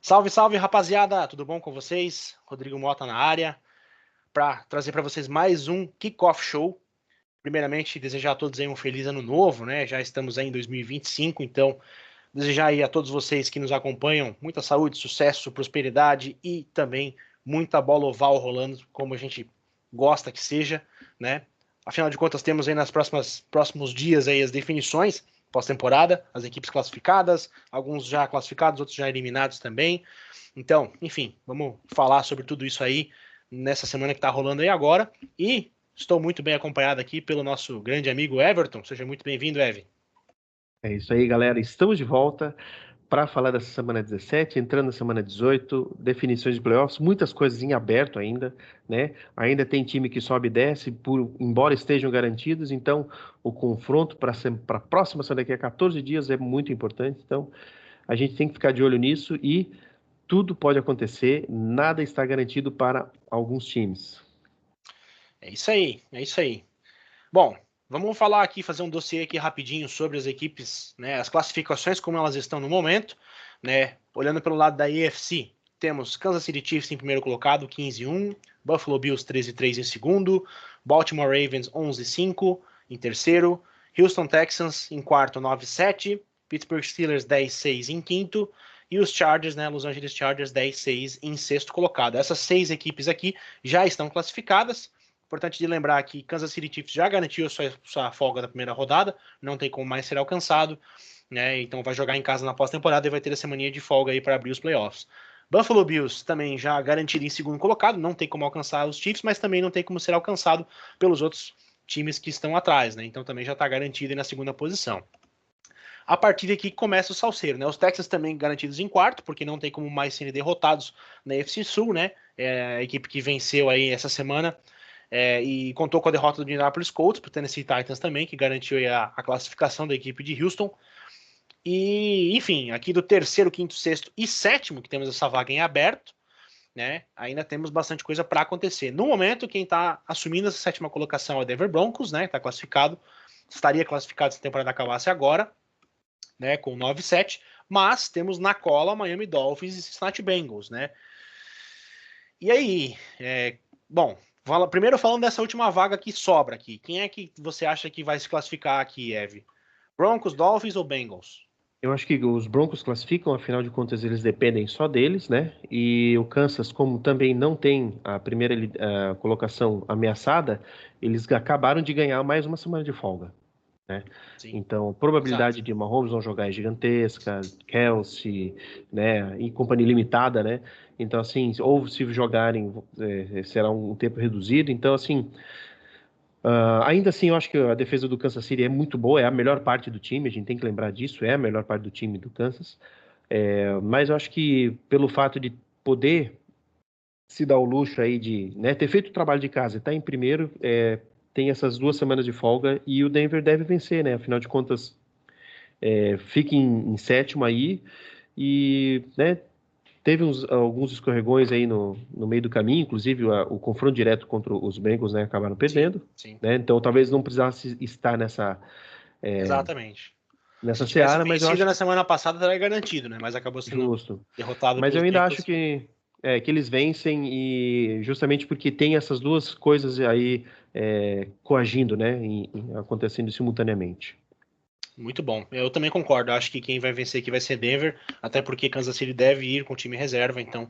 Salve, salve, rapaziada! Tudo bom com vocês? Rodrigo Mota na área para trazer para vocês mais um Kickoff Show. Primeiramente, desejar a todos aí um feliz ano novo, né? Já estamos aí em 2025, então desejar aí a todos vocês que nos acompanham muita saúde, sucesso, prosperidade e também muita bola oval rolando, como a gente gosta que seja, né? Afinal de contas, temos aí nas próximos dias aí as definições pós-temporada, as equipes classificadas, alguns já classificados, outros já eliminados também. Então, enfim, vamos falar sobre tudo isso aí nessa semana que tá rolando aí agora. E estou muito bem acompanhado aqui pelo nosso grande amigo Everton. Seja muito bem-vindo, Ev. É isso aí, galera. Estamos de volta para falar dessa semana 17, entrando na semana 18, definições de playoffs, muitas coisas em aberto ainda, né? Ainda tem time que sobe e desce, embora estejam garantidos, então o confronto para a próxima semana, daqui a 14 dias, é muito importante. Então a gente tem que ficar de olho nisso e tudo pode acontecer, nada está garantido para alguns times. É isso aí, é isso aí. Bom, vamos falar aqui, fazer um dossiê aqui rapidinho sobre as equipes, né, as classificações como elas estão no momento, né? Olhando pelo lado da AFC, temos Kansas City Chiefs em primeiro colocado, 15-1, Buffalo Bills 13-3 em segundo, Baltimore Ravens 11-5 em terceiro, Houston Texans em quarto, 9-7, Pittsburgh Steelers 10-6 em quinto, e os Chargers, né, Los Angeles Chargers 10-6 em sexto colocado. Essas 6 equipes aqui já estão classificadas. Importante de lembrar que Kansas City Chiefs já garantiu sua folga da primeira rodada, não tem como mais ser alcançado, né? Então vai jogar em casa na pós-temporada e vai ter a semaninha de folga aí para abrir os playoffs. Buffalo Bills também já garantido em segundo colocado, não tem como alcançar os Chiefs, mas também não tem como ser alcançado pelos outros times que estão atrás, né? Então também já está garantido aí na segunda posição. A partir daqui começa o salseiro, né? Os Texans também garantidos em quarto, porque não tem como mais serem derrotados na NFC Sul, né? É a equipe que venceu aí essa semana e contou com a derrota do Indianapolis Colts para o Tennessee Titans também, que garantiu a classificação da equipe de Houston. E, enfim, aqui do terceiro, quinto, sexto e sétimo, que temos essa vaga em aberto, né? Ainda temos bastante coisa para acontecer. No momento, quem está assumindo essa sétima colocação é o Denver Broncos, né? Está classificado, estaria classificado se a temporada acabasse agora, né? Com 9-7, mas temos na cola Miami Dolphins e Cincinnati Bengals, né? E aí, bom, primeiro falando dessa última vaga que sobra aqui. Quem é que você acha que vai se classificar aqui, Eve? Broncos, Dolphins ou Bengals? Eu acho que os Broncos classificam, afinal de contas, eles dependem só deles, né? E o Kansas, como também não tem a primeira colocação ameaçada, eles acabaram de ganhar mais uma semana de folga, né? Sim, Então, a exato. probabilidade de Mahomes não jogar é gigantesca, Kelsey, né? E companhia limitada, né? Então, assim, ou se jogarem, será um tempo reduzido. Então, assim. Ainda assim, eu acho que a defesa do Kansas City é muito boa, é a melhor parte do time, a gente tem que lembrar disso, é a melhor parte do time do Kansas. Mas eu acho que pelo fato de poder se dar o luxo aí de, né, ter feito o trabalho de casa e estar em primeiro, tem essas 2 semanas de folga e o Denver deve vencer, né? Afinal de contas, fica em sétimo aí e, né, teve alguns escorregões aí no meio do caminho, inclusive o confronto direto contra os Bengals, né, acabaram Sim, perdendo, sim. né? Então talvez não precisasse estar Exatamente. Se nessa tivesse seara, mas eu vencido acho na que semana passada, teria garantido, né? Mas acabou sendo justo. derrotado Mas pelos eu ainda acho Bengals. que eles vencem e justamente porque tem essas duas coisas aí coagindo, né, acontecendo simultaneamente. Muito bom. Eu também concordo. Acho que quem vai vencer aqui vai ser Denver, até porque Kansas City deve ir com time reserva, então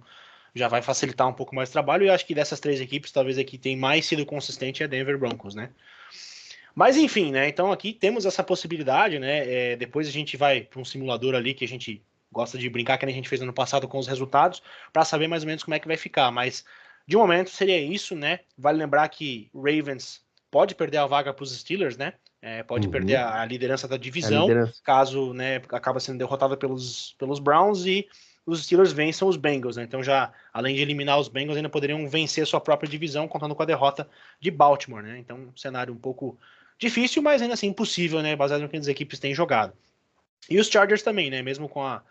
já vai facilitar um pouco mais o trabalho. E acho que dessas 3 equipes, talvez aqui tem mais sido consistente é Denver Broncos, né? Mas enfim, né? Então aqui temos essa possibilidade, né? Depois a gente vai para um simulador ali que a gente gosta de brincar, que a gente fez ano passado com os resultados, para saber mais ou menos como é que vai ficar. Mas de momento seria isso, né? Vale lembrar que Ravens pode perder a vaga para os Steelers, né? Pode perder Uhum. a liderança da A divisão, liderança. caso, né, acaba sendo derrotada pelos Browns e os Steelers vençam os Bengals, né? Então já, além de eliminar os Bengals, ainda poderiam vencer sua própria divisão, contando com a derrota de Baltimore, né? Então, um cenário um pouco difícil, mas ainda assim impossível, né? Baseado no que as equipes têm jogado. E os Chargers também, né? Mesmo com a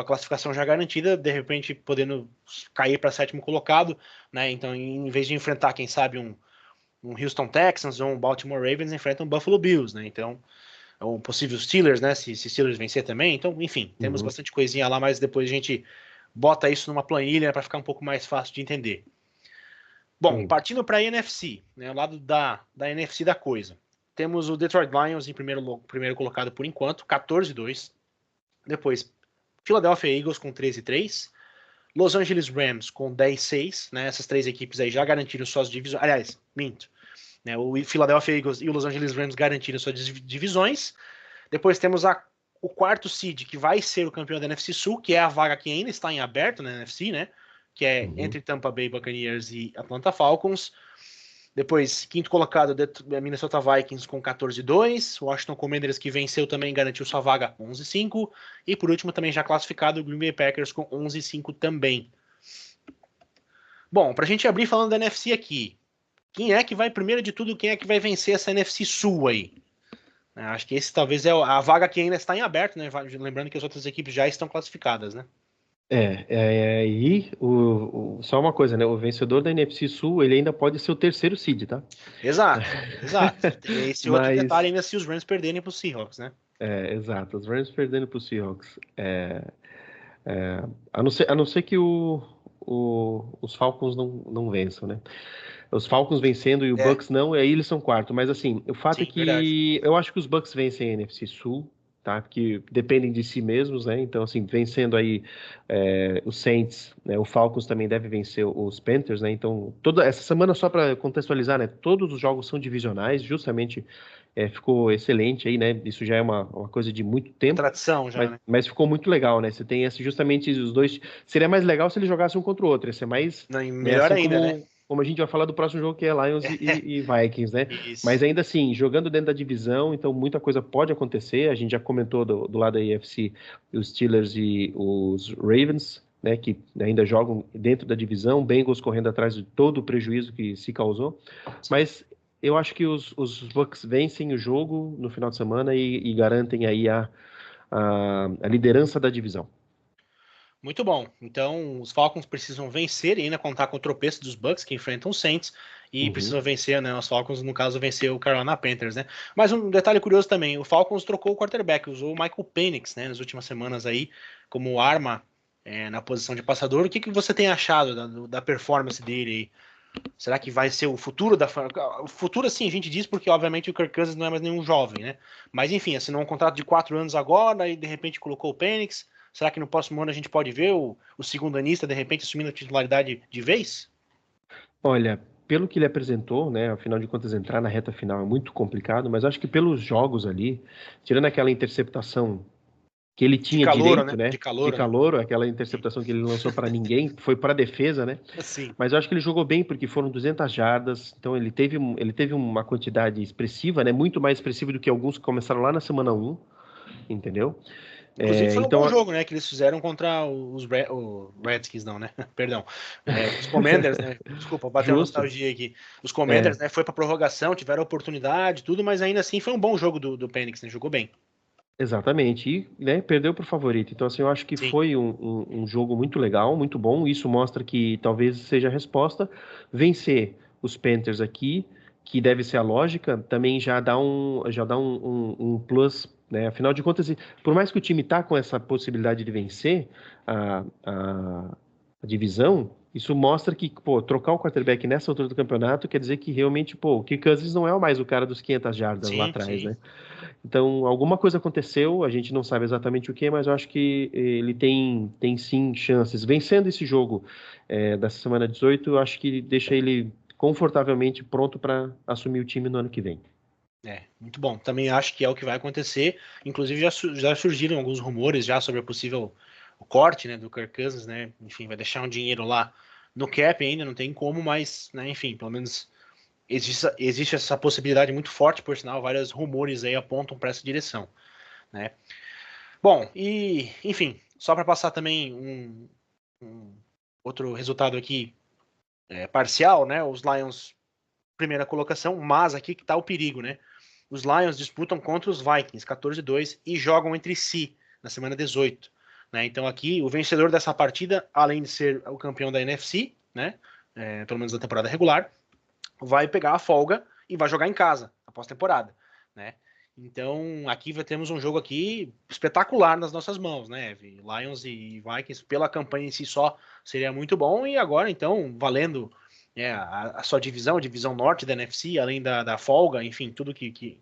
classificação já garantida, de repente podendo cair para sétimo colocado, né? Então, em vez de enfrentar, quem sabe, um Houston Texans ou um Baltimore Ravens, enfrentam um Buffalo Bills, né? Então, ou possível Steelers, né? Se Steelers vencer também. Então, enfim, temos Uhum. bastante coisinha lá, mas depois a gente bota isso numa planilha para ficar um pouco mais fácil de entender. Bom, partindo para a NFC, né, o lado da NFC da coisa. Temos o Detroit Lions em primeiro colocado por enquanto, 14-2. Depois, Philadelphia Eagles com 13-3. Los Angeles Rams com 10-6. Né, essas três equipes aí já garantiram suas divisões. Aliás, minto. Né, o Philadelphia Eagles e o Los Angeles Rams garantiram suas divisões. Depois temos o quarto seed, que vai ser o campeão da NFC Sul, que é a vaga que ainda está em aberto na NFC, né? Que é entre Tampa Bay Buccaneers e Atlanta Falcons. Depois, quinto colocado, Minnesota Vikings com 14-2. Washington Commanders, que venceu também, garantiu sua vaga 11-5. E por último, também já classificado, o Green Bay Packers com 11-5 também. Bom, pra gente abrir falando da NFC aqui, quem é que vai, primeiro de tudo, quem é que vai vencer essa NFC Sul aí? Acho que esse talvez é a vaga que ainda está em aberto, né? Lembrando que as outras equipes já estão classificadas, né? Só uma coisa, né? O vencedor da NFC Sul, ele ainda pode ser o terceiro seed, tá? Exato. Tem esse outro detalhe ainda se os Rams perderem para os Seahawks, né? Exato. Os Rams perdendo para os Seahawks. A não ser que os Falcons não vençam, né? Os Falcons vencendo e o Bucks não, e aí eles são quarto. Mas assim, o fato é que verdade. Eu acho que os Bucks vencem a NFC Sul, tá? Porque dependem de si mesmos, né? Então, assim, vencendo aí os Saints, né? O Falcons também deve vencer os Panthers, né? Então, toda essa semana, só para contextualizar, né? Todos os jogos são divisionais, justamente ficou excelente aí, né? Isso já é uma coisa de muito tempo. Tradição já, né? Mas ficou muito legal, né? Você tem justamente os dois. Seria mais legal se eles jogassem um contra o outro. Ia ser mais. Melhor ainda, né? Como a gente vai falar do próximo jogo, que é Lions e Vikings, né? Isso. Mas ainda assim, jogando dentro da divisão, então muita coisa pode acontecer. A gente já comentou do lado da AFC, os Steelers e os Ravens, né? Que ainda jogam dentro da divisão, Bengals correndo atrás de todo o prejuízo que se causou. Mas eu acho que os Bucks vencem o jogo no final de semana e garantem aí a liderança da divisão. Muito bom. Então, os Falcons precisam vencer e ainda contar com o tropeço dos Bucks, que enfrentam os Saints, e precisam vencer, né? Os Falcons, no caso, vencer o Carolina Panthers, né? Mas um detalhe curioso também, o Falcons trocou o quarterback, usou o Michael Penix, né, nas últimas semanas aí, como arma na posição de passador. O que você tem achado da performance dele aí? Será que vai ser o futuro da... O futuro, assim, a gente diz porque, obviamente, o Kirk Cousins não é mais nenhum jovem, né? Mas, enfim, assinou um contrato de 4 anos agora e, de repente, colocou o Penix. Será que no próximo ano a gente pode ver o segundo anista, de repente, assumindo a titularidade de vez? Olha, pelo que ele apresentou, né, afinal de contas, entrar na reta final é muito complicado, mas acho que pelos jogos ali, tirando aquela interceptação que ele tinha direito, né? De calor, né? Aquela interceptação que ele lançou para ninguém, foi para a defesa, né? Sim. Mas eu acho que ele jogou bem porque foram 200 jardas, então ele teve uma quantidade expressiva, né? Muito mais expressiva do que alguns que começaram lá na semana 1, entendeu? Inclusive foi um bom jogo, né? Que eles fizeram contra os Redskins, não, né? Perdão. Os Commanders, né? Desculpa, bateu a nostalgia aqui. Os Commanders, né? Foi pra prorrogação, tiveram oportunidade, tudo, mas ainda assim foi um bom jogo do Penix, né? Jogou bem. Exatamente, e né, perdeu pro favorito. Então, assim, eu acho que foi um jogo muito legal, muito bom. Isso mostra que talvez seja a resposta. Vencer os Panthers aqui, que deve ser a lógica, também já dá um plus, né? Afinal de contas, por mais que o time tá com essa possibilidade de vencer a divisão, isso mostra que, pô, trocar o quarterback nessa altura do campeonato quer dizer que realmente, pô, o Kirk Cousins não é mais o cara dos 500 jardas lá atrás, né? Então, alguma coisa aconteceu, a gente não sabe exatamente o que, mas eu acho que ele tem sim chances. Vencendo esse jogo dessa semana 18, eu acho que deixa ele confortavelmente pronto para assumir o time no ano que vem. Muito bom. Também acho que é o que vai acontecer. Inclusive, já surgiram alguns rumores já sobre a possível o corte, né, do Kirk Cousins, né? Enfim, vai deixar um dinheiro lá no cap ainda, não tem como, mas, né, enfim, pelo menos existe essa possibilidade muito forte, por sinal, vários rumores aí apontam para essa direção, né? Bom, e enfim, só para passar também um outro resultado aqui parcial, né? Os Lions, primeira colocação, mas aqui que tá o perigo, né? Os Lions disputam contra os Vikings, 14-2, e jogam entre si na semana 18. Né? Então aqui, o vencedor dessa partida, além de ser o campeão da NFC, né? Pelo menos da temporada regular, vai pegar a folga e vai jogar em casa, após temporada, né? Então, aqui temos um jogo aqui espetacular nas nossas mãos, né? Lions e Vikings, pela campanha em si só, seria muito bom. E agora, então, valendo a sua divisão, a divisão norte da NFC, além da folga, enfim, tudo que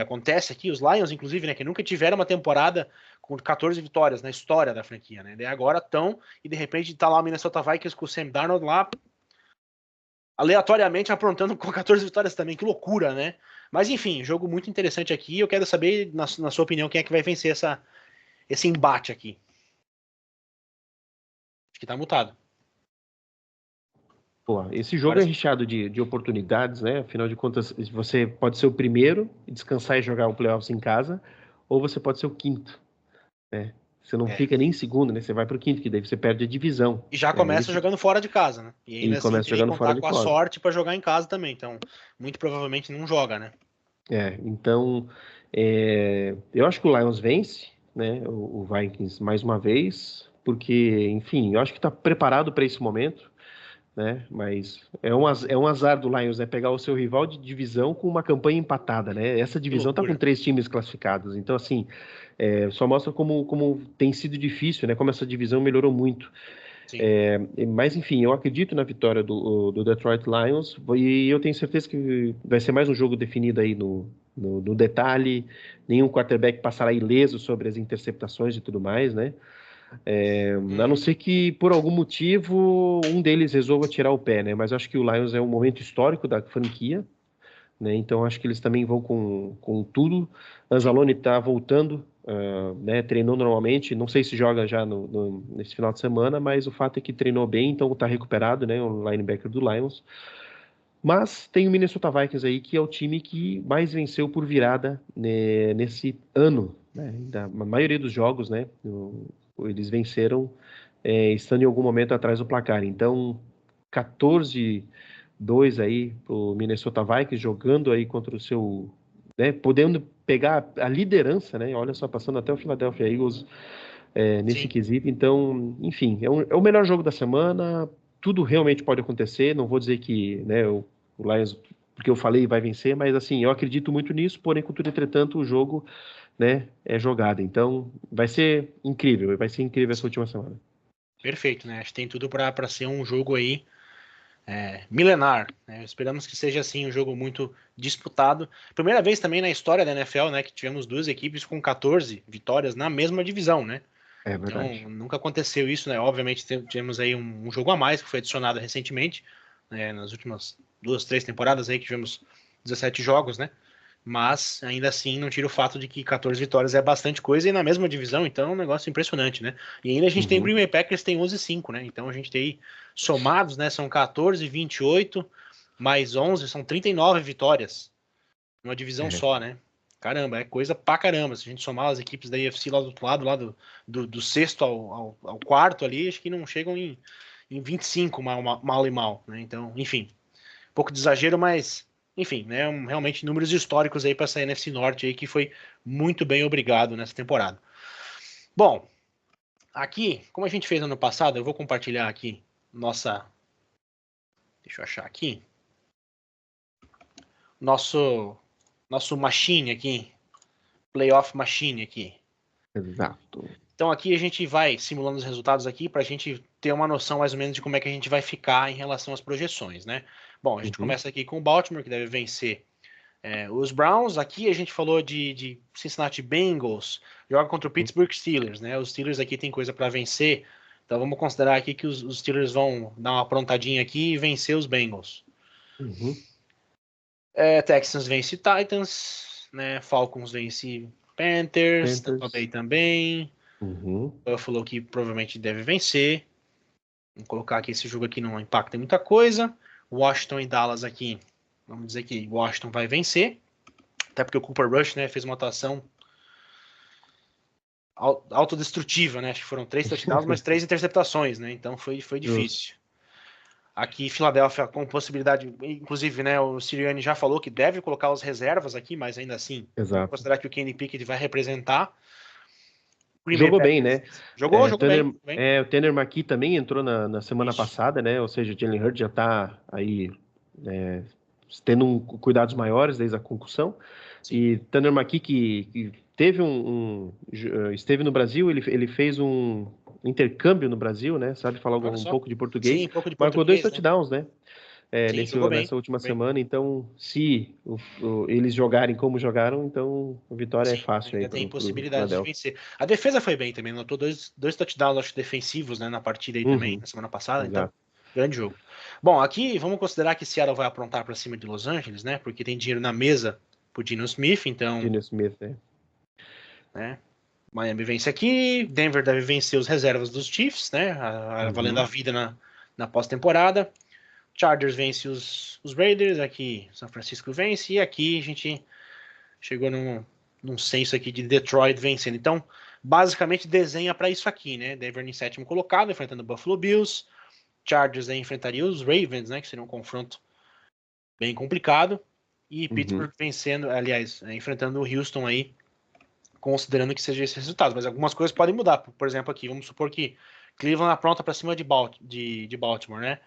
acontece aqui. Os Lions, inclusive, né, que nunca tiveram uma temporada com 14 vitórias na história da franquia, né? Daí agora estão, e de repente tá lá o Minnesota Vikings com o Sam Darnold lá, aleatoriamente aprontando com 14 vitórias também. Que loucura, né? Mas enfim, jogo muito interessante aqui. Eu quero saber, na sua opinião, quem é que vai vencer esse embate aqui. Acho que tá mutado. Pô, esse jogo é recheado de oportunidades, né? Afinal de contas, você pode ser o primeiro, descansar e jogar o playoffs em casa, ou você pode ser o quinto, né? Você não fica nem em segundo, né? Você vai para o quinto, que daí você perde a divisão. E já começa jogando fora de casa, né? E ainda assim começa tem que jogando fora contar de com a casa. sorte para jogar em casa também. Então, muito provavelmente não joga, né? Então, eu acho que o Lions vence, né? O Vikings mais uma vez, porque, enfim, eu acho que está preparado para esse momento, né? Mas é um azar do Lions, né? Pegar o seu rival de divisão com uma campanha empatada, né? Essa divisão tá com 3 times classificados, então assim, só mostra como tem sido difícil, né? Como essa divisão melhorou muito. Mas enfim, eu acredito na vitória do Detroit Lions e eu tenho certeza que vai ser mais um jogo definido aí no detalhe. Nenhum quarterback passará ileso sobre as interceptações e tudo mais, né? A não ser que, por algum motivo, um deles resolva tirar o pé, né? Mas eu acho que o Lions é um momento histórico da franquia, né? Então acho que eles também vão com tudo. Anzalone está voltando, né? Treinou normalmente. Não sei se joga já nesse final de semana, mas o fato é que treinou bem, então está recuperado, né? O linebacker do Lions. Mas tem o Minnesota Vikings aí, que é o time que mais venceu por virada, né, nesse ano, né? Da maioria dos jogos, né? Eles venceram estando em algum momento atrás do placar. Então, 14-2 aí pro Minnesota Vikings, jogando aí contra o seu, né, podendo pegar a liderança, né? Olha só, passando até o Philadelphia Eagles nesse quesito. Então, enfim, é o melhor jogo da semana. Tudo realmente pode acontecer. Não vou dizer que, né, o Lions, porque eu falei, vai vencer, mas assim, eu acredito muito nisso. Porém, contudo, entretanto, o jogo, né, é jogado. Então, vai ser incrível. Vai ser incrível essa última semana. Perfeito, né? Acho que tem tudo para ser um jogo aí milenar, né? Esperamos que seja assim um jogo muito disputado. Primeira vez também na história da NFL, né, que tivemos duas equipes com 14 vitórias na mesma divisão, né? É Então verdade. nunca aconteceu isso, né? Obviamente tivemos aí um jogo a mais que foi adicionado recentemente, né, nas últimas 2, 3 temporadas aí que tivemos 17 jogos, né? Mas ainda assim não tira o fato de que 14 vitórias é bastante coisa e na mesma divisão, então é um negócio impressionante, né? E ainda a gente tem o Green Bay Packers tem 11-5, né? Então a gente tem somados, né, são 14, 28 mais 11, são 39 vitórias numa divisão só, né? Caramba, é coisa pra caramba. Se a gente somar as equipes da AFC lá do outro lado, lá do sexto ao quarto ali, acho que não chegam em 25 mal e mal, né? Então, enfim, um pouco de exagero, mas enfim, né? Realmente números históricos aí para essa NFC Norte aí que foi muito bem obrigado nessa temporada. Bom, aqui, como a gente fez ano passado, eu vou compartilhar aqui nossa. Deixa eu achar aqui. Nosso machine aqui. Playoff machine aqui. Exato. Então aqui a gente vai simulando os resultados aqui para a gente ter uma noção mais ou menos de como é que a gente vai ficar em relação às projeções, né? Bom, a gente começa aqui com o Baltimore, que deve vencer os Browns. Aqui a gente falou de Cincinnati Bengals, joga contra o Pittsburgh Steelers, né? Os Steelers aqui tem coisa para vencer, então vamos considerar aqui que os Steelers vão dar uma aprontadinha aqui e vencer os Bengals. Texans vence Titans, né? Falcons vence Panthers, Tampa Bay também. Buffalo que provavelmente deve vencer. Vamos colocar aqui esse jogo aqui não impacta em muita coisa. Washington e Dallas aqui. Vamos dizer que Washington vai vencer. Até porque o Cooper Rush, né, fez uma atuação autodestrutiva, né? Acho que foram 3 touchdowns, mas 3 interceptações, né? Então foi difícil. Aqui, Filadélfia com possibilidade, inclusive, né? O Sirianni já falou que deve colocar as reservas aqui, mas ainda assim, vamos considerar que o Kenny Pickett vai representar. Jogou bem, né? Jogou bem. O Tanner McKee também entrou na semana passada, né? Ou seja, o Jalen Hurts já tá aí tendo cuidados maiores desde a concussão. Sim. E Tanner McKee, que teve esteve no Brasil, ele fez um intercâmbio no Brasil, né? Sabe falar Olha um só. pouco de português. Sim, um pouco de Marcou 2 português, né? touchdowns, né? Sim, jogou bem. Nessa última Jogou bem. semana. Então, se eles jogarem como jogaram, então a vitória é Sim, fácil aí ainda tem pro possibilidade de Philadelphia. vencer. A defesa foi bem também, notou dois touchdowns, acho, defensivos, né, na partida aí também, Uhum, na semana passada, então, exato. grande jogo. Bom, aqui vamos considerar que Seattle vai aprontar para cima de Los Angeles, né, porque tem dinheiro na mesa pro Dino Smith, então, Geno Smith, né? né, Miami vence aqui, Denver deve vencer os reservas dos Chiefs, né, valendo a Uhum, vida na pós-temporada. Chargers vence os Raiders, aqui São Francisco vence, e aqui a gente chegou num senso aqui de Detroit vencendo. Então, basicamente desenha para isso aqui, né? Denver em sétimo colocado, enfrentando o Buffalo Bills. Chargers aí enfrentaria os Ravens, né? Que seria um confronto bem complicado. E uhum. Pittsburgh vencendo, aliás, enfrentando o Houston aí, considerando que seja esse resultado. Mas algumas coisas podem mudar. Por exemplo, aqui, vamos supor que Cleveland apronta para cima de Baltimore, né?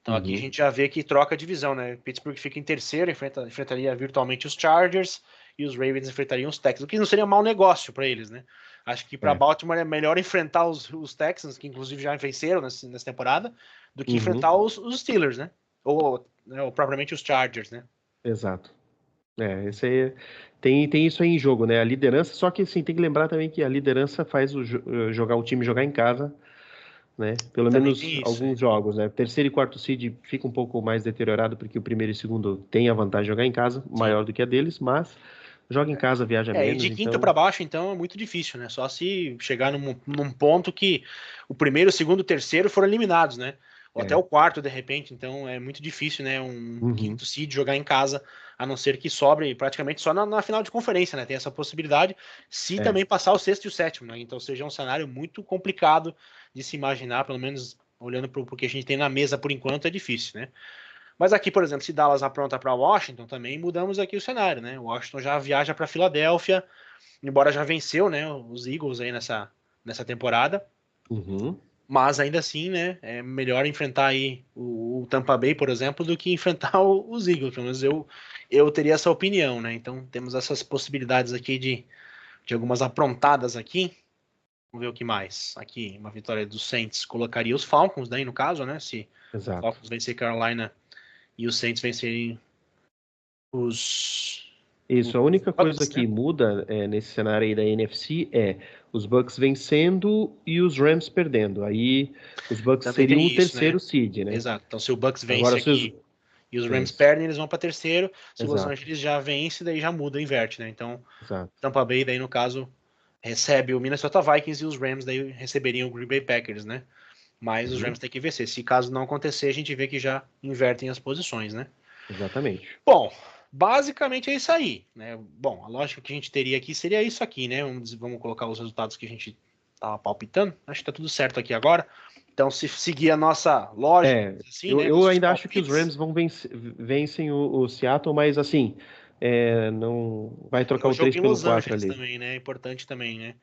Então aqui a Uhum. gente já vê que troca a divisão, né? Pittsburgh fica em terceiro, enfrentaria virtualmente os Chargers e os Ravens enfrentariam os Texans, o que não seria mau negócio para eles, né? Acho que para É. Baltimore é melhor enfrentar os Texans, que inclusive já venceram nessa temporada, do que Uhum. enfrentar os Steelers, né? Ou propriamente os Chargers, né? Exato. Esse aí tem isso aí em jogo, né? A liderança, só que assim, tem que lembrar também que a liderança faz o time jogar em casa, né? Pelo Também menos tem isso, alguns jogos, né? Terceiro e quarto seed fica um pouco mais deteriorado porque o primeiro e segundo tem a vantagem de jogar em casa, sim. maior do que a deles, mas joga em casa, viaja E menos, de quinto então para baixo, então, é muito difícil, né? Só se chegar num ponto que o primeiro, o segundo, o terceiro foram eliminados, né? Ou até é. o quarto, de repente. Então, é muito difícil, né? Um Uhum. quinto seed jogar em casa, a não ser que sobre praticamente só na final de conferência, né? Tem essa possibilidade, se É, também passar o sexto e o sétimo, né? Então, seja um cenário muito complicado de se imaginar, pelo menos olhando para o que a gente tem na mesa por enquanto, é difícil, né? Mas aqui, por exemplo, se Dallas apronta para Washington, também mudamos aqui o cenário, né? Washington já viaja para Filadélfia, embora já venceu, né, os Eagles aí nessa temporada, uhum. mas ainda assim, né, é melhor enfrentar aí o Tampa Bay, por exemplo, do que enfrentar os Eagles, pelo menos eu teria essa opinião, né, então temos essas possibilidades aqui de algumas aprontadas aqui, vamos ver o que mais, aqui uma vitória dos Saints colocaria os Falcons, daí no caso, né, se o Exato. Falcons vencer Carolina e os Saints vencerem os, Isso, a os única coisa Bucks, né, que muda nesse cenário aí da NFC é os Bucks vencendo e os Rams perdendo. Aí os Bucks também seriam tem o isso, né, terceiro seed, né? exato, então se o Bucks Agora, vence se os... aqui e os Rams Isso, perdem, eles vão para terceiro. Se o Los exato, Angeles já vence, daí já muda, inverte, né? Então, exato. Tampa Bay, daí no caso, recebe o Minnesota Vikings e os Rams daí receberiam o Green Bay Packers, né? Mas os Uhum, Rams têm que vencer. Se caso não acontecer, a gente vê que já invertem as posições, né? exatamente. Bom, basicamente é isso aí, né? Bom, a lógica que a gente teria aqui seria isso aqui, né? Vamos colocar os resultados que a gente tava palpitando. Acho que tá tudo certo aqui agora. Então, se seguir a nossa lógica, assim, né? Eu Nossos ainda acho que os palpites, Rams vencem o Seattle, mas assim, não vai é trocar o o jogo 3 em pelo Los 4 Angeles ali. também, né? É importante também, né?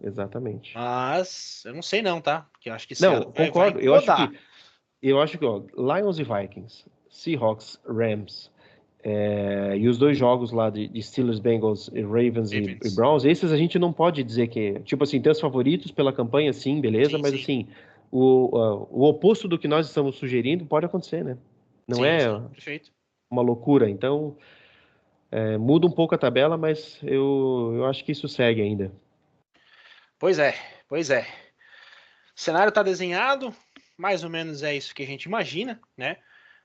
Exatamente. Mas eu não sei não, tá? Porque eu acho que Seattle Não, vai concordo. incomodar. Eu acho que, ó, Lions e Vikings, Seahawks, Rams, e os dois jogos lá de Steelers, Bengals, e Ravens e Ravens. Browns, esses a gente não pode dizer que, tipo assim, tem os favoritos pela campanha, sim, beleza, Sim, mas sim. assim, o oposto do que nós estamos sugerindo pode acontecer, né? Não Sim, é sim. Perfeito. uma loucura. Então, muda um pouco a tabela, mas eu acho que isso segue ainda. Pois é, pois é. O cenário tá desenhado, mais ou menos é isso que a gente imagina, né? Uhum.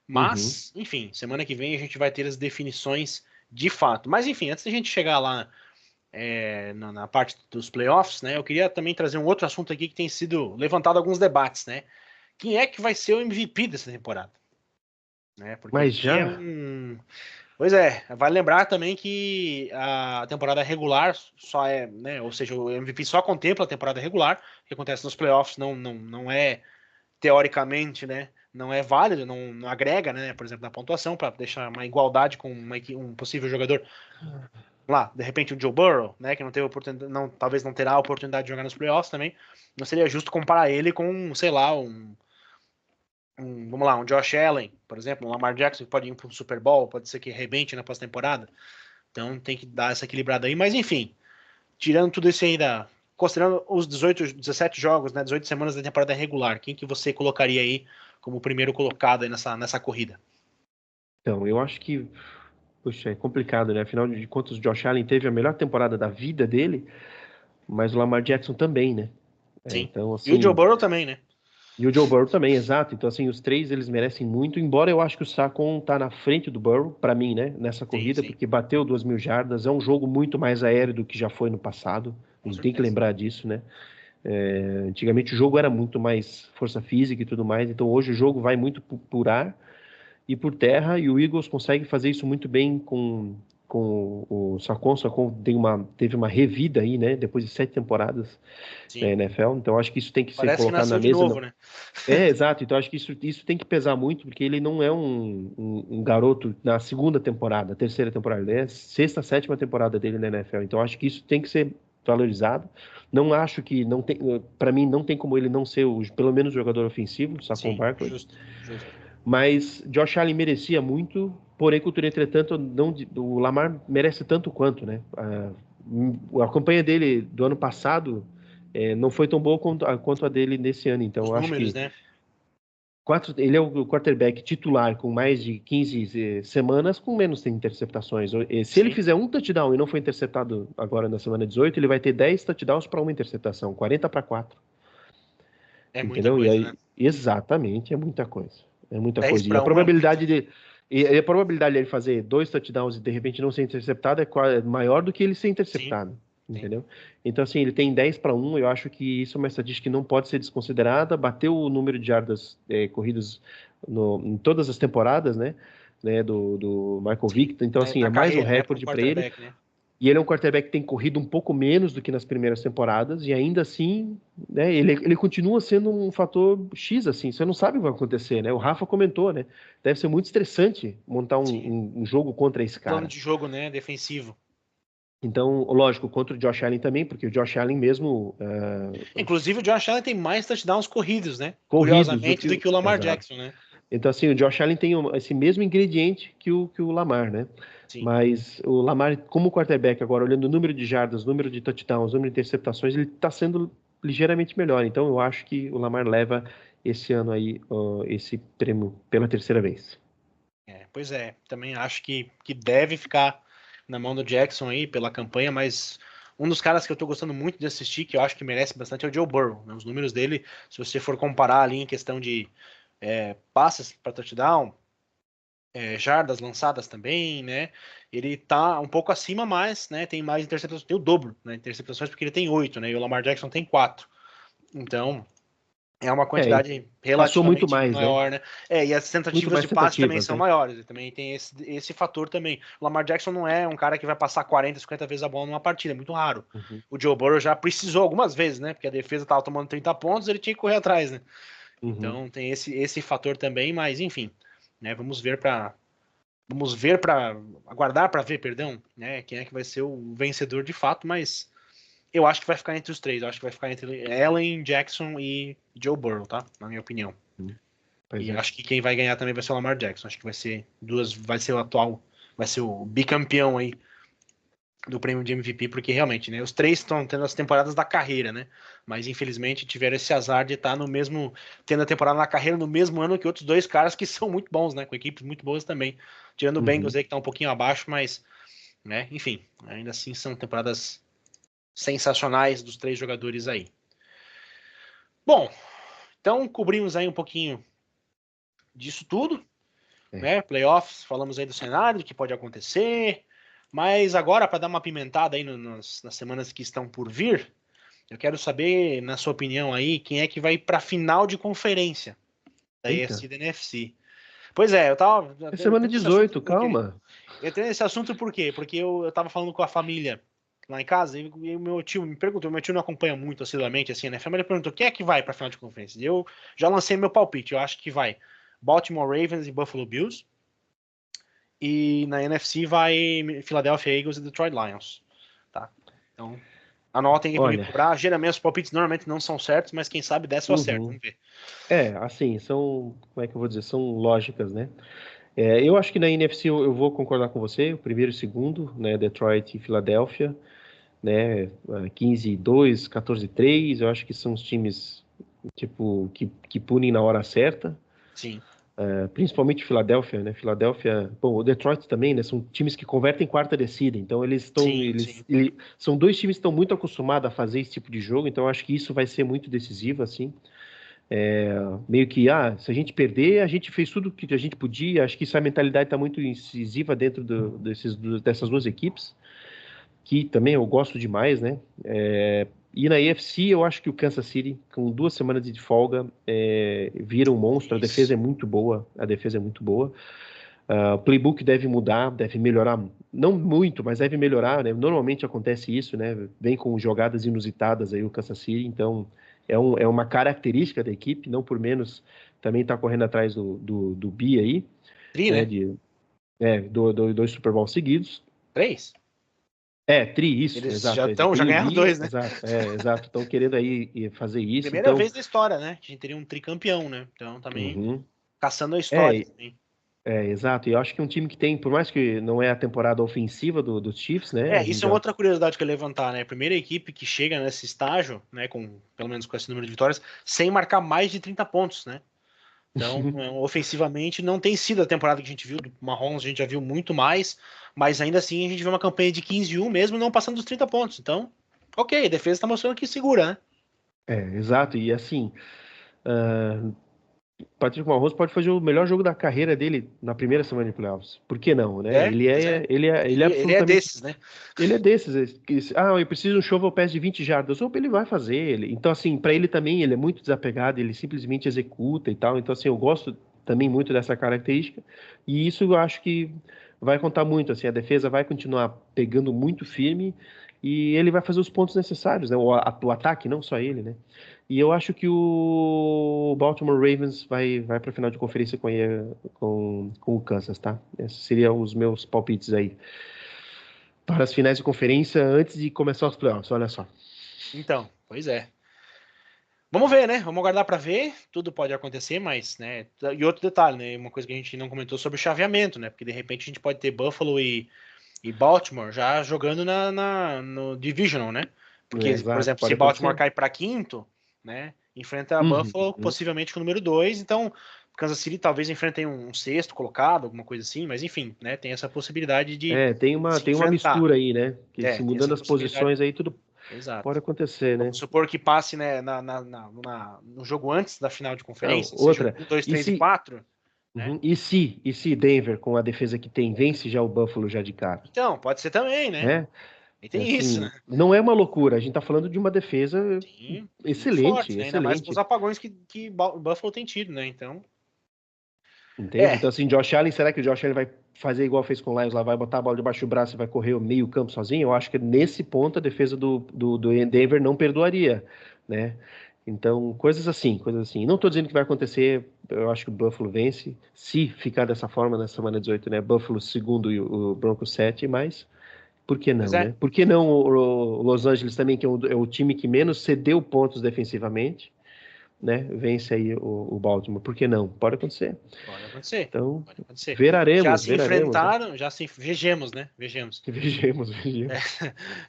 Mas, enfim, semana que vem a gente vai ter as definições de fato. Mas, enfim, antes da gente chegar lá na parte dos playoffs, né? Eu queria também trazer um outro assunto aqui que tem sido levantado alguns debates, né? Quem é que vai ser o MVP dessa temporada? Né? Porque Mas aqui é já, um. Pois é, vale lembrar também que a temporada regular só é, né? Ou seja, o MVP só contempla a temporada regular, o que acontece nos playoffs não é, teoricamente, né? Não é válido, não agrega, né? Por exemplo, na pontuação, para deixar uma igualdade com um possível jogador lá, de repente o Joe Burrow, né, que não teve oportunidade, talvez não terá a oportunidade de jogar nos playoffs também, não seria justo comparar ele com, sei lá, vamos lá, um Josh Allen, por exemplo, um Lamar Jackson que pode ir para um Super Bowl, pode ser que arrebente na pós-temporada. Então tem que dar essa equilibrada aí. Mas enfim, tirando tudo isso aí considerando os 17 jogos, né, 18 semanas da temporada regular, quem que você colocaria aí como primeiro colocado aí nessa corrida? Então, eu acho que, puxa, é complicado, né? Afinal de contas, o Josh Allen teve a melhor temporada da vida dele, mas o Lamar Jackson também, né? Sim. Então, E o Joe assim, Burrow também, né? e o Joe Burrow também, exato. Então, assim, os três, eles merecem muito, embora eu acho que o Saquon tá na frente do Burrow, pra mim, né, nessa Sim, corrida, sim, porque bateu 2.000 jardas, é um jogo muito mais aéreo do que já foi no passado, a com gente tem que certeza. lembrar disso, né? Antigamente o jogo era muito mais força física e tudo mais, então hoje o jogo vai muito por ar e por terra, e o Eagles consegue fazer isso muito bem com o Saquon. O Saquon teve uma revida aí, né, depois de 7 temporadas na Sim. NFL, então acho que isso tem que ser Parece que colocado na nasceu de mesa. novo, né? Exato. Então acho que isso tem que pesar muito, porque ele não é um garoto na segunda temporada, terceira temporada, ele é sexta, sétima temporada dele na NFL. Então acho que isso tem que ser valorizado. Não acho que não tem, para mim não tem como ele não ser pelo menos o jogador ofensivo, o Saquon Sim, Barkley. justo, justo. Mas Josh Allen merecia muito, porém, contudo, entretanto, não, o Lamar merece tanto quanto, né? A campanha dele do ano passado não foi tão boa quanto a dele nesse ano. Então, Os eu acho números, que né? ele é o quarterback titular com mais de 15 semanas, com menos interceptações. Se ele Sim, fizer um touchdown e não foi interceptado agora na semana 18, ele vai ter 10 touchdowns para uma interceptação, 40-4. é muita Entendeu? E coisa, né? aí, exatamente, é muita coisa. É muita 10 coisa. E a para um é muito. probabilidade dele fazer 2 touchdowns e de repente não ser interceptado é maior do que ele ser Sim, interceptado. sim. Entendeu? Então, assim, ele tem 10-1. Eu acho que isso é uma estatística que não pode ser desconsiderada. Bateu o número de jardas corridas em todas as temporadas, né, do Michael Sim. Vick. Então, assim, Na é mais um carreira, né? Para um recorde para ele. quarterback, né? E ele é um quarterback que tem corrido um pouco menos do que nas primeiras temporadas, e ainda assim, né, ele continua sendo um fator X, assim, você não sabe o que vai acontecer, né? O Rafa comentou, né? Deve ser muito estressante montar Sim. um jogo contra esse Plano cara. de jogo, né? Defensivo. Então, lógico, contra o Josh Allen também, porque o Josh Allen mesmo Inclusive, o Josh Allen tem mais touchdowns corridos, né? corridos do Curiosamente, que do o. que o Lamar Exato. Jackson, né? Então, assim, o Josh Allen tem esse mesmo ingrediente que o Lamar, né? Sim. Mas o Lamar, como quarterback, agora, olhando o número de jardas, número de touchdowns, número de interceptações, ele está sendo ligeiramente melhor. Então, eu acho que o Lamar leva esse ano aí, esse prêmio pela terceira vez. Pois é, também acho que deve ficar na mão do Jackson aí pela campanha, mas um dos caras que eu tô gostando muito de assistir, que eu acho que merece bastante, é o Joe Burrow, né? Os números dele, se você for comparar ali em questão de passes para touchdown, jardas lançadas também, né? Ele tá um pouco acima, mas, né, tem mais interceptações, tem o dobro, né? Interceptações porque ele tem 8, né? E o Lamar Jackson tem 4. Então, é uma E quantidade passou muito relativamente mais, né? maior, né? E as Muito tentativas mais de passe também tentativas, são né? maiores. E também tem esse fator também. O Lamar Jackson não é um cara que vai passar 40, 50 vezes a bola numa partida, é muito raro. Uhum, O Joe Burrow já precisou algumas vezes, né? Porque a defesa tava tomando 30 pontos, ele tinha que correr atrás, né? uhum. Então tem esse fator também, mas enfim, né? Vamos ver para aguardar para ver, perdão, né? Quem é que vai ser o vencedor de fato, mas eu acho que vai ficar entre os três. Eu acho que vai ficar entre Allen, Jackson e Joe Burrow, tá? Na minha opinião. Uhum. Pois E é. acho que quem vai ganhar também vai ser o Lamar Jackson. Acho que vai ser o atual, vai ser o bicampeão aí do prêmio de MVP, porque realmente, né, os três estão tendo as temporadas da carreira, né? Mas infelizmente tiveram esse azar de estar tendo a temporada na carreira no mesmo ano que outros dois caras que são muito bons, né? Com equipes muito boas também. Tirando o Bengals Uhum. aí que tá um pouquinho abaixo, mas, né, enfim, ainda assim são temporadas sensacionais dos três jogadores aí. Bom, então cobrimos aí um pouquinho disso tudo, É. né? Playoffs, falamos aí do cenário, do que pode acontecer. Mas agora, para dar uma pimentada aí nas semanas que estão por vir, eu quero saber, na sua opinião aí, quem é que vai para a final de conferência da Eita. AFC e da NFC. Pois é, É eu semana entrei nesse assunto 18, por quê? calma. Eu entrei nesse assunto por quê? Porque eu tava falando com a família lá em casa e o meu tio me perguntou, meu tio não acompanha muito assiduamente assim, né? A família perguntou, quem é que vai para a final de conferência? E eu já lancei meu palpite, eu acho que vai Baltimore Ravens e Buffalo Bills. E na NFC vai Philadelphia Eagles e Detroit Lions. Tá? Então, anotem aí pra me Olha, cobrar. Geralmente os palpites normalmente não são certos, mas quem sabe dessa eu acerto. uhum. Vamos ver. Assim, como é que eu vou dizer? São lógicas, né? Eu acho que na NFC eu vou concordar com você, o primeiro e o segundo, né, Detroit e Filadélfia, né, 15-2, 14-3, eu acho que são os times, tipo, que punem na hora certa, Sim, principalmente Filadélfia, né, Filadélfia, bom, o Detroit também, né, são times que convertem quarta descida, então sim. são dois times que estão muito acostumados a fazer esse tipo de jogo, então eu acho que isso vai ser muito decisivo, assim, meio que, se a gente perder, a gente fez tudo o que a gente podia. Acho que essa mentalidade está muito incisiva dentro dessas duas equipes, que também eu gosto demais, né? E na AFC, eu acho que o Kansas City, com 2 semanas de folga, vira um monstro. A defesa Isso. é muito boa. A defesa é muito boa. O playbook deve mudar, deve melhorar, não muito, mas deve melhorar, né? Normalmente acontece isso, né? Vem com jogadas inusitadas aí o Kansas City, então é uma característica da equipe, não por menos também está correndo atrás do Bi aí, Tri, né? né? Dois Super Bowls seguidos. 3? Tri, isso, Eles já exato. já Tem o ganharam Bi, 2, né? exato. Estão querendo aí fazer isso, Primeira então. vez na história, né? Que a gente teria um tricampeão, né? Então também Uhum. caçando a história É, também. exato. E eu acho que é um time que tem, por mais que não é a temporada ofensiva dos Chiefs, né? A gente Isso é já. outra curiosidade que eu ia levantar, né? A primeira equipe que chega nesse estágio, né, com pelo menos com esse número de vitórias, sem marcar mais de 30 pontos, né? Então, ofensivamente, não tem sido a temporada que a gente viu do Mahomes, a gente já viu muito mais, mas ainda assim a gente vê uma campanha de 15-1 mesmo não passando dos 30 pontos. Então, ok, a defesa tá mostrando que segura, né? Exato. E assim, Patrick Mahomes pode fazer o melhor jogo da carreira dele na primeira semana de playoffs. Por que não, né? Ele Pois é. é, ele é, ele é Ele é absolutamente. desses, né? Ele é desses. Eu preciso de um shovel pass de 20 jardas. Opa, ele vai fazer. Então, assim, para ele também, ele é muito desapegado, ele simplesmente executa e tal. Então, assim, eu gosto também muito dessa característica. E isso eu acho que vai contar muito. Assim, a defesa vai continuar pegando muito firme e ele vai fazer os pontos necessários, né? O ataque, não só ele, né? E eu acho que o Baltimore Ravens vai para a final de conferência com o Kansas, tá? Esses seriam os meus palpites aí para as finais de conferência antes de começar os playoffs, olha só. Então, pois é. Vamos ver, né? Vamos aguardar para ver. Tudo pode acontecer, mas, né? E outro detalhe, né? Uma coisa que a gente não comentou sobre o chaveamento, né? Porque de repente a gente pode ter Buffalo e Baltimore já jogando no Divisional, né? Porque, por Exato, exemplo, pode se Baltimore acontecer. cai para quinto, né? Enfrenta a Buffalo Uhum. possivelmente com o número 2. Então, Kansas City talvez enfrentem um sexto colocado, alguma coisa assim. Mas enfim, né? Tem essa possibilidade de Tem uma, se tem uma enfrentar. mistura aí, né? Que se Tem essa mudando as possibilidade. posições aí, tudo pode Exato. acontecer, né? Vamos supor que passe, né, no jogo antes da final de Não, conferência, seja outra, um, 2, e 3 e se, 4, né? uhum, e se Denver, com a defesa que tem, vence já o Buffalo já de cara, Então, pode ser também, né? né? E É tem isso, né? assim, não é uma loucura, a gente tá falando de uma defesa Sim, muito excelente, forte, né? Ainda mais com os excelente. apagões que Buffalo tem tido, né? Então, Entende? é, Então, assim, Josh Allen, será que o Josh Allen vai fazer igual fez com o Lions lá, vai botar a bola debaixo do braço e vai correr o meio campo sozinho? Eu acho que nesse ponto a defesa do Denver não perdoaria, né? Então, coisas assim, coisas assim. Não tô dizendo que vai acontecer, eu acho que o Buffalo vence, se ficar dessa forma na semana 18, né? Buffalo segundo e o Broncos 7, mas por que pois não, é, né? Por que não o Los Angeles também, que é o time que menos cedeu pontos defensivamente, né? Vence aí o Baltimore. Por que não? Pode acontecer. pode acontecer, Então, pode acontecer. veraremos, veraremos, né? Vejamos, né? Vejamos. Vejamos, vejamos.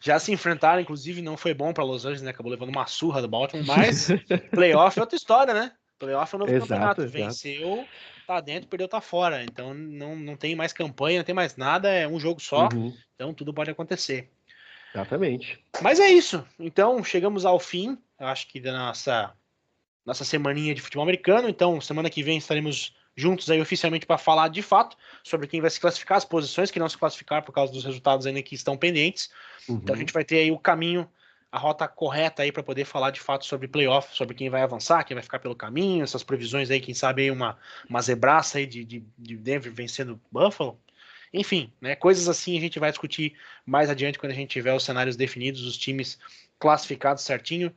Já se enfrentaram, inclusive não foi bom para Los Angeles, né? Acabou levando uma surra do Baltimore, mas playoff é outra história, né? Playoff é um novo Exato, campeonato. exato. Venceu, tá dentro, perdeu, tá fora. Então não tem mais campanha, não tem mais nada, é um jogo só. Uhum, Então tudo pode acontecer. exatamente. Mas é isso. Então chegamos ao fim, eu acho que da nossa semaninha de futebol americano. Então, semana que vem estaremos juntos aí oficialmente para falar de fato sobre quem vai se classificar, as posições que não se classificar por causa dos resultados ainda que estão pendentes. Então a gente Uhum. vai ter aí o caminho, a rota correta aí para poder falar de fato sobre playoff, sobre quem vai avançar, quem vai ficar pelo caminho, essas previsões aí, quem sabe aí uma zebraça aí de Denver vencendo Buffalo. Enfim, né, coisas assim a gente vai discutir mais adiante quando a gente tiver os cenários definidos, os times classificados certinho.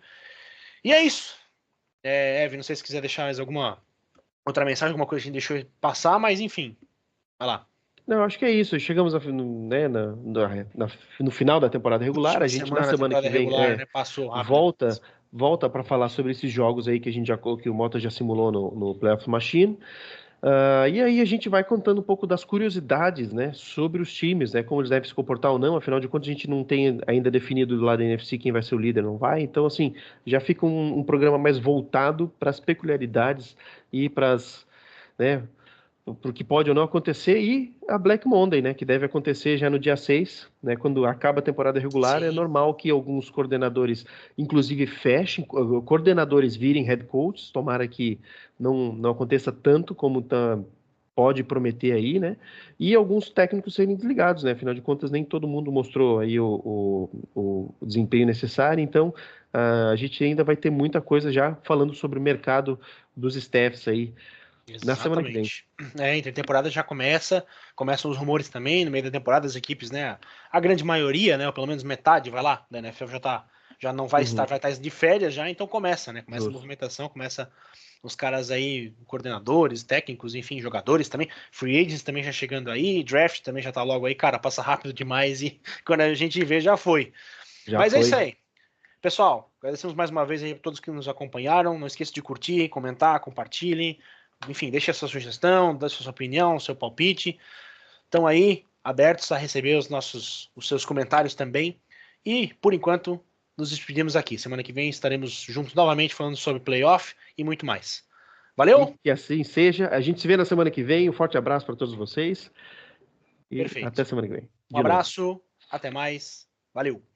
E é isso. Evan, não sei se quiser deixar mais alguma outra mensagem, alguma coisa que a gente deixou passar, mas enfim, vai lá. Não, acho que é isso. Chegamos né, no final da temporada regular. Última A gente na semana da semana temporada que vem regular, né? Passou rápido volta demais. volta para falar sobre esses jogos aí que que o Mota já simulou no Playoff Machine. E aí a gente vai contando um pouco das curiosidades, né, sobre os times, né, como eles devem se comportar ou não. Afinal de contas, a gente não tem ainda definido do lado da NFC quem vai ser o líder, não vai. Então, assim, já fica um programa mais voltado para as peculiaridades e para as, né, para o que pode ou não acontecer, e a Black Monday, né, que deve acontecer já no dia 6, né, quando acaba a temporada regular. É Sim, normal que alguns coordenadores, inclusive, fechem, coordenadores virem head coaches, tomara que não aconteça tanto como pode prometer aí, né, e alguns técnicos serem desligados, né, afinal de contas, nem todo mundo mostrou aí o desempenho necessário. Então, a gente ainda vai ter muita coisa já falando sobre o mercado dos staffs aí na semana que vem. exatamente. Entre temporada já começam os rumores também, no meio da temporada as equipes, né, a grande maioria, né, ou pelo menos metade, vai lá, da NFL já não vai estar, Uhum, vai estar de férias já, então começa, né, começa a justo. movimentação, começa os caras aí, coordenadores, técnicos, enfim, jogadores também, free agents também já chegando aí, draft também já tá logo aí, cara, passa rápido demais e quando a gente vê já foi. Já Mas é isso foi. aí. Pessoal, agradecemos mais uma vez aí a todos que nos acompanharam. Não esqueça de curtir, comentar, compartilhem. Enfim, deixe a sua sugestão, deixe a sua opinião, seu palpite. Estão aí abertos a receber os seus comentários também. E, por enquanto, nos despedimos aqui. Semana que vem estaremos juntos novamente falando sobre playoff e muito mais. E Valeu? que assim seja. A gente se vê na semana que vem. Um forte abraço para todos vocês e até Perfeito. semana que vem, Um de novo. abraço, até mais. Valeu.